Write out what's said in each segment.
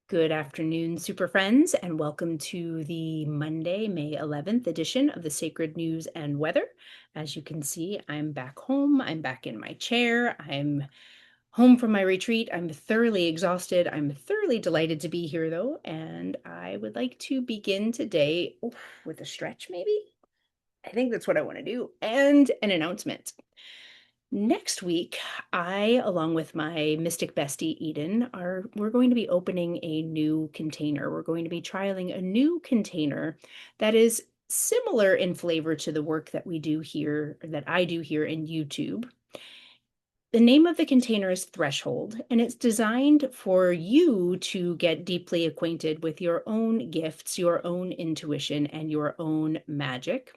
Good afternoon, super friends, and welcome to the Monday, May 11th edition of the Sacred News and Weather. As you can see, I'm back home. I'm back in my chair. I'm home from my retreat. I'm thoroughly exhausted. I'm thoroughly delighted to be here, though, and I would like to begin today with a stretch, maybe? I think that's what I want to do, and an announcement. Next week, I, along with my mystic bestie Eden, we're going to be opening a new container. We're going to be trialing a new container that is similar in flavor to the work that we do here, or that I do here in YouTube. The name of the container is Threshold, and it's designed for you to get deeply acquainted with your own gifts, your own intuition, and your own magic.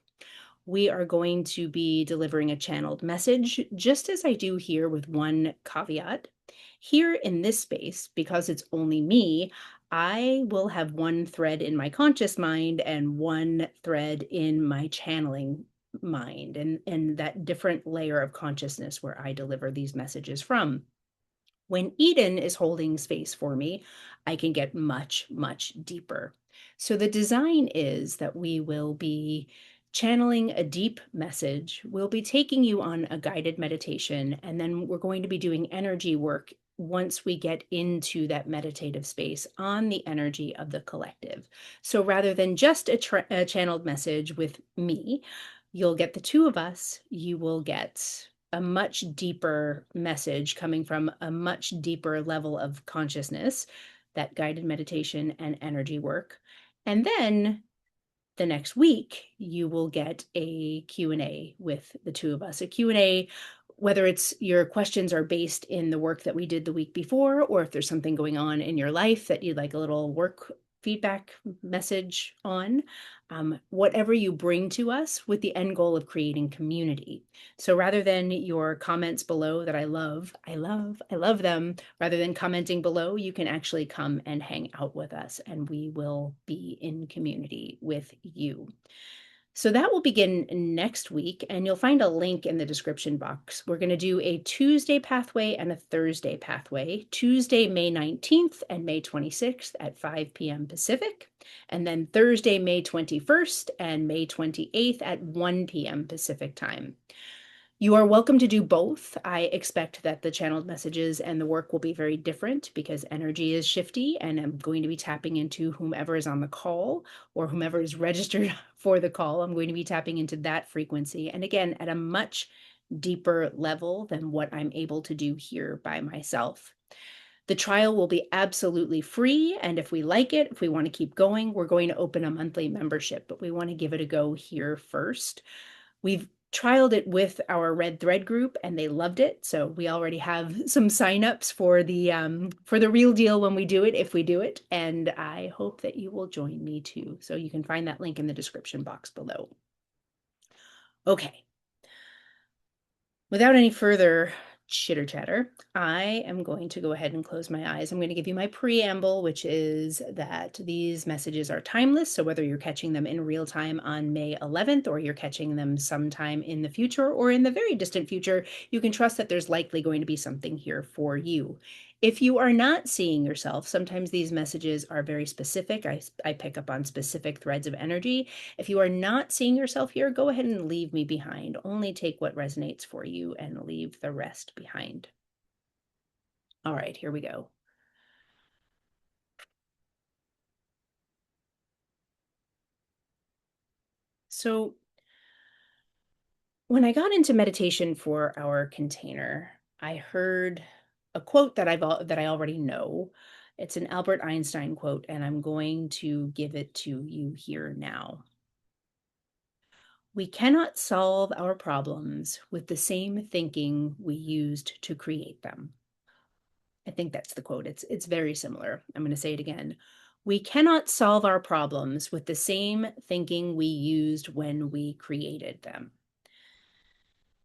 We are going to be delivering a channeled message, just as I do here, with one caveat. Here in this space, because it's only me, I will have one thread in my conscious mind and one thread in my channeling mind, and that different layer of consciousness where I deliver these messages from. When Eden is holding space for me, I can get much, much deeper. So the design is that we will be channeling a deep message. We'll be taking you on a guided meditation, and then we're going to be doing energy work once we get into that meditative space on the energy of the collective. So rather than just a channeled message with me, you'll get the two of us. You will get a much deeper message coming from a much deeper level of consciousness, that guided meditation and energy work. And then the next week, you will get a Q&A with the two of us. A Q&A, whether it's your questions are based in the work that we did the week before, or if there's something going on in your life that you'd like a little work feedback message on, whatever you bring to us, with the end goal of creating community. So rather than your comments below that I love them, rather than commenting below, you can actually come and hang out with us, and we will be in community with you. So that will begin next week, and you'll find a link in the description box. We're going to do a Tuesday pathway and a Thursday pathway, Tuesday, May 19th and May 26th at 5 p.m. Pacific, and then Thursday, May 21st and May 28th at 1 p.m. Pacific time. You are welcome to do both. I expect that the channeled messages and the work will be very different because energy is shifty, and I'm going to be tapping into whomever is on the call or whomever is registered for the call. I'm going to be tapping into that frequency. And again, at a much deeper level than what I'm able to do here by myself. The trial will be absolutely free, and if we like it, if we want to keep going, we're going to open a monthly membership, but we want to give it a go here first. We've trialed it with our Red Thread group, and they loved it. So we already have some signups for the real deal when we do it, if we do it. And I hope that you will join me too. So you can find that link in the description box below. Okay. Without any further chitter chatter, I am going to go ahead and close my eyes. I'm going to give you my preamble, which is that these messages are timeless. So whether you're catching them in real time on May 11th, or you're catching them sometime in the future or in the very distant future, you can trust that there's likely going to be something here for you. If you are not seeing yourself, sometimes these messages are very specific. I pick up on specific threads of energy. If you are not seeing yourself here, go ahead and leave me behind. Only take what resonates for you and leave the rest behind. All right, here we go. So when I got into meditation for our container, I heard a quote that I already know. It's an Albert Einstein quote, and I'm going to give it to you here now. We cannot solve our problems with the same thinking we used to create them. I think that's the quote. It's very similar. I'm going to say it again. We cannot solve our problems with the same thinking we used when we created them.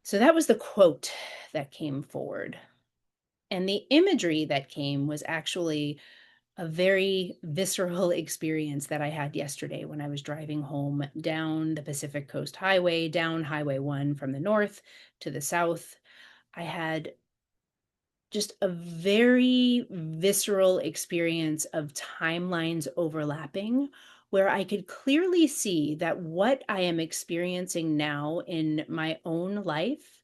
So that was the quote that came forward. And the imagery that came was actually a very visceral experience that I had yesterday when I was driving home down the Pacific Coast Highway, down Highway 1 from the north to the south. I had just a very visceral experience of timelines overlapping, where I could clearly see that what I am experiencing now in my own life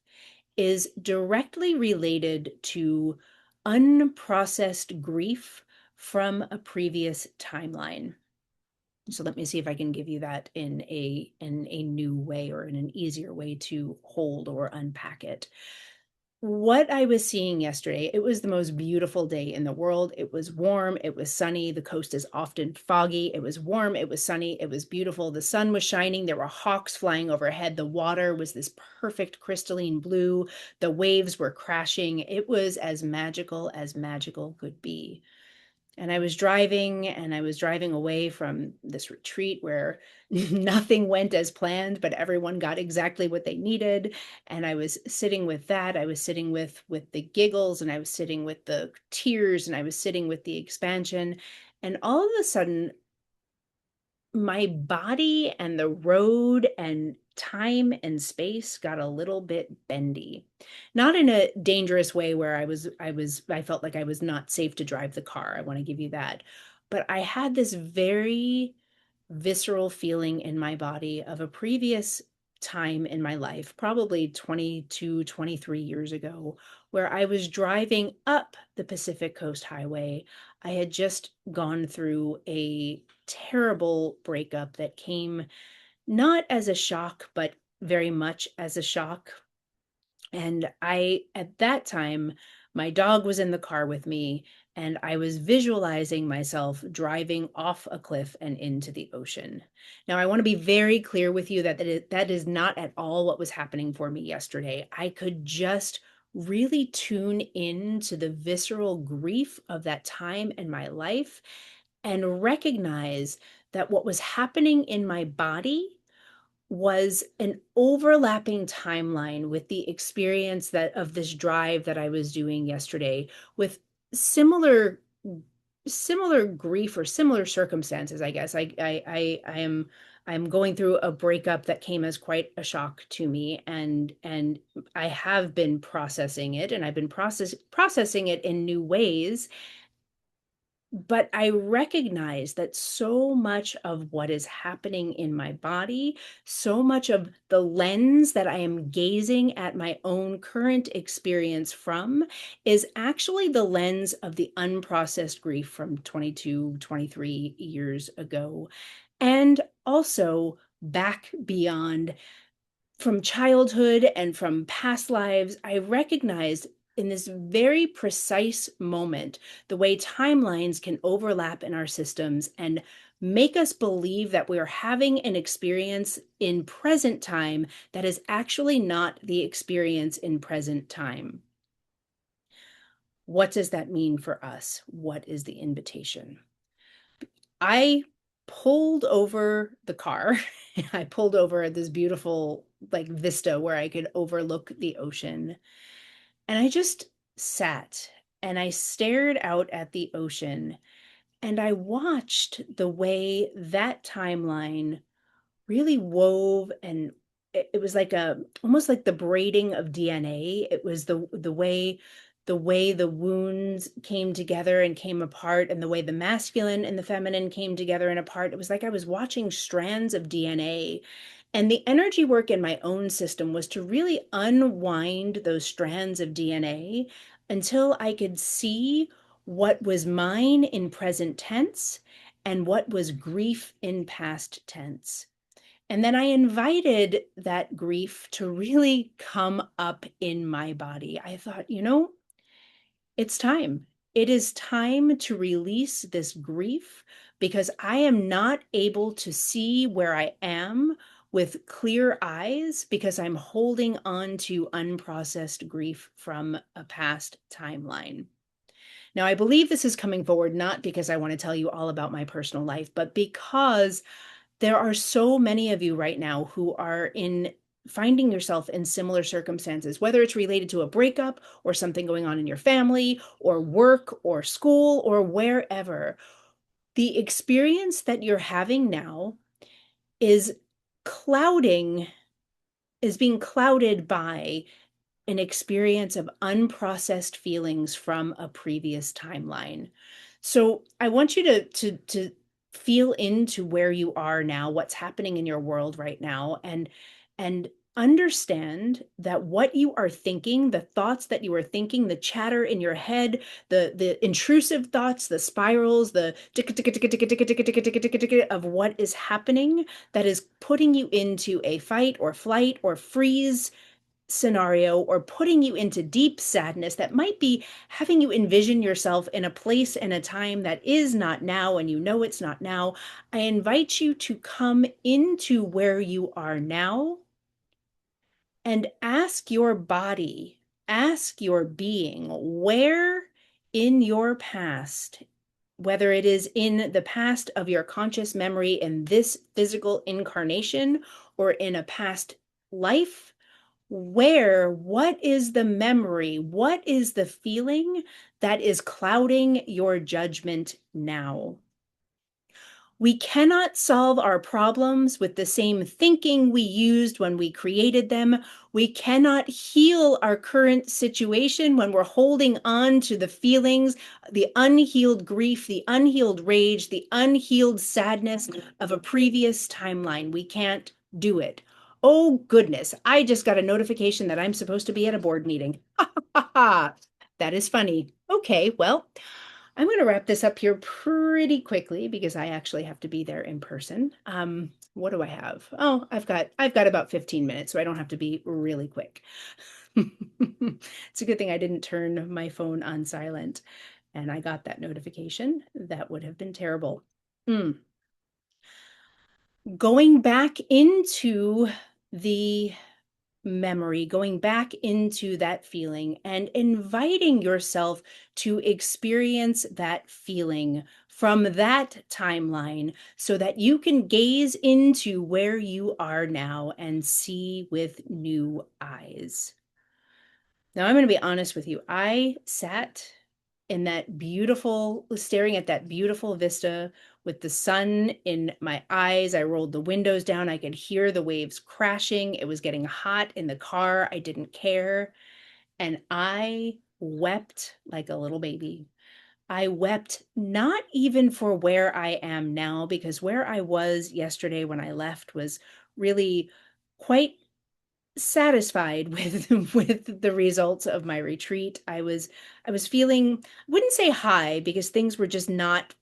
is directly related to unprocessed grief from a previous timeline. So let me see if I can give you that in a new way, or in an easier way to hold or unpack it. What I was seeing yesterday, it was the most beautiful day in the world. It was warm, it was sunny. The coast is often foggy. It was warm, it was sunny, it was beautiful. The sun was shining. There were hawks flying overhead. The water was this perfect crystalline blue. The waves were crashing. It was as magical could be. And I was driving away from this retreat where nothing went as planned, but everyone got exactly what they needed. And I was sitting with that. I was sitting with the giggles, and I was sitting with the tears, and I was sitting with the expansion. And all of a sudden, my body and the road and time and space got a little bit bendy. Not in a dangerous way where I felt like I was not safe to drive the car. I want to give you that. But I had this very visceral feeling in my body of a previous time in my life, probably 22, 23 years ago, where I was driving up the Pacific Coast Highway. I had just gone through a terrible breakup that came not as a shock, but very much as a shock. And at that time, my dog was in the car with me, and I was visualizing myself driving off a cliff and into the ocean. Now, I want to be very clear with you that that is not at all what was happening for me yesterday. I could just really tune in to the visceral grief of that time in my life and recognize that what was happening in my body was an overlapping timeline with the experience that of this drive that I was doing yesterday, with similar similar grief or similar circumstances, I guess. I'm going through a breakup that came as quite a shock to me, and I have been processing it, and I've been processing it in new ways. But I recognize that so much of what is happening in my body, so much of the lens that I am gazing at my own current experience from, is actually the lens of the unprocessed grief from 22, 23 years ago. And also back beyond, from childhood and from past lives. I recognized in this very precise moment the way timelines can overlap in our systems and make us believe that we're having an experience in present time that is actually not the experience in present time. What does that mean for us? What is the invitation? I pulled over the car. I pulled over at this beautiful, like, vista where I could overlook the ocean. And I just sat and I stared out at the ocean, and I watched the way that timeline really wove, and it was like a almost like the braiding of DNA. It was the way the wounds came together and came apart, and the way the masculine and the feminine came together and apart. It was like I was watching strands of DNA. And the energy work in my own system was to really unwind those strands of DNA until I could see what was mine in present tense and what was grief in past tense. And then I invited that grief to really come up in my body. I thought, it's time. It is time to release this grief, because I am not able to see where I am with clear eyes because I'm holding on to unprocessed grief from a past timeline. Now, I believe this is coming forward not because I want to tell you all about my personal life, but because there are so many of you right now who are in finding yourself in similar circumstances, whether it's related to a breakup or something going on in your family or work or school or wherever. The experience that you're having now is clouding, is being clouded by an experience of unprocessed feelings from a previous timeline. So I want you to feel into where you are now, what's happening in your world right now, and understand that what you are thinking, the thoughts that you are thinking, the chatter in your head, the intrusive thoughts, the spirals, the of what is happening that is putting you into a fight or flight or freeze scenario, or putting you into deep sadness that might be having you envision yourself in a place and a time that is not now, and you know it's not now. I invite you to come into where you are now and ask your body, ask your being, where in your past, whether it is in the past of your conscious memory in this physical incarnation or in a past life, what is the memory? What is the feeling that is clouding your judgment now? We cannot solve our problems with the same thinking we used when we created them. We cannot heal our current situation when we're holding on to the feelings, the unhealed grief, the unhealed rage, the unhealed sadness of a previous timeline. We can't do it. Oh, goodness. I just got a notification that I'm supposed to be at a board meeting. That is funny. Okay, well, I'm going to wrap this up here pretty quickly because I actually have to be there in person. What do I have? Oh, I've got about 15 minutes, so I don't have to be really quick. It's a good thing I didn't turn my phone on silent and I got that notification. That would have been terrible. Mm. Going back into the memory, going back into that feeling and inviting yourself to experience that feeling from that timeline so that you can gaze into where you are now and see with new eyes. Now, I'm going to be honest with you. I sat in that beautiful, staring at that beautiful vista with the sun in my eyes. I rolled the windows down. I could hear the waves crashing. It was getting hot in the car. I didn't care. And I wept like a little baby. I wept not even for where I am now, because where I was yesterday when I left was really quite satisfied with with the results of my retreat. I was feeling, wouldn't say high because things were just not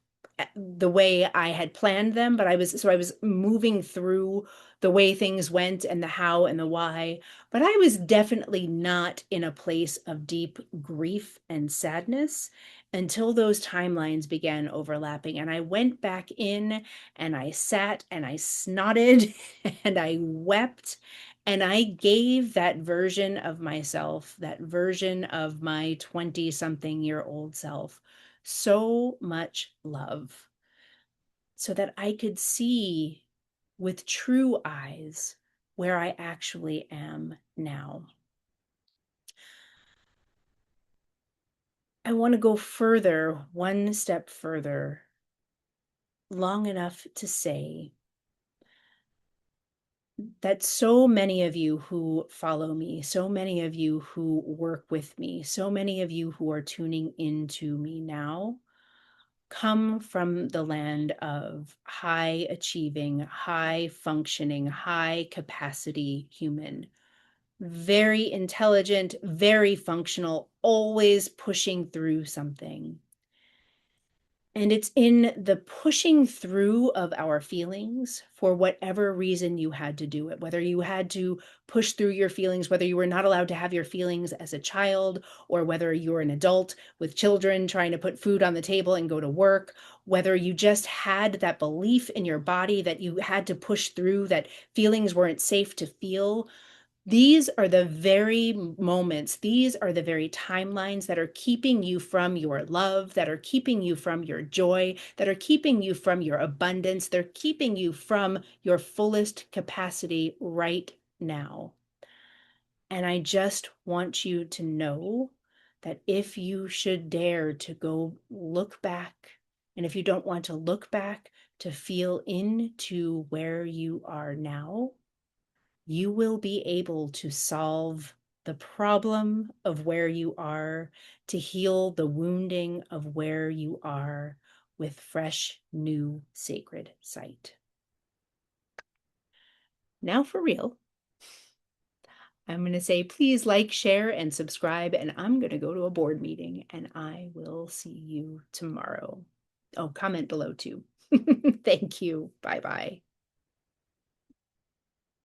the way I had planned them, but I was moving through the way things went and the how and the why, but I was definitely not in a place of deep grief and sadness until those timelines began overlapping. And I went back in and I sat and I snotted and I wept and I gave that version of myself, that version of my 20-something-year-old self, so much love so that I could see with true eyes where I actually am now. I want to go further, one step further, long enough to say that so many of you who follow me, so many of you who work with me, so many of you who are tuning into me now come from the land of high achieving, high functioning, high capacity human. Very intelligent, very functional, always pushing through something. And it's in the pushing through of our feelings for whatever reason you had to do it, whether you had to push through your feelings, whether you were not allowed to have your feelings as a child, or whether you're an adult with children trying to put food on the table and go to work, whether you just had that belief in your body that you had to push through, that feelings weren't safe to feel. These are the very moments, these are the very timelines that are keeping you from your love, that are keeping you from your joy, that are keeping you from your abundance. They're keeping you from your fullest capacity right now. And I just want you to know that if you should dare to go look back, and if you don't want to look back, to feel into where you are now, you will be able to solve the problem of where you are, to heal the wounding of where you are with fresh, new, sacred sight. Now for real, I'm going to say, please like, share, and subscribe, and I'm going to go to a board meeting, and I will see you tomorrow. Oh, comment below too. Thank you. Bye-bye.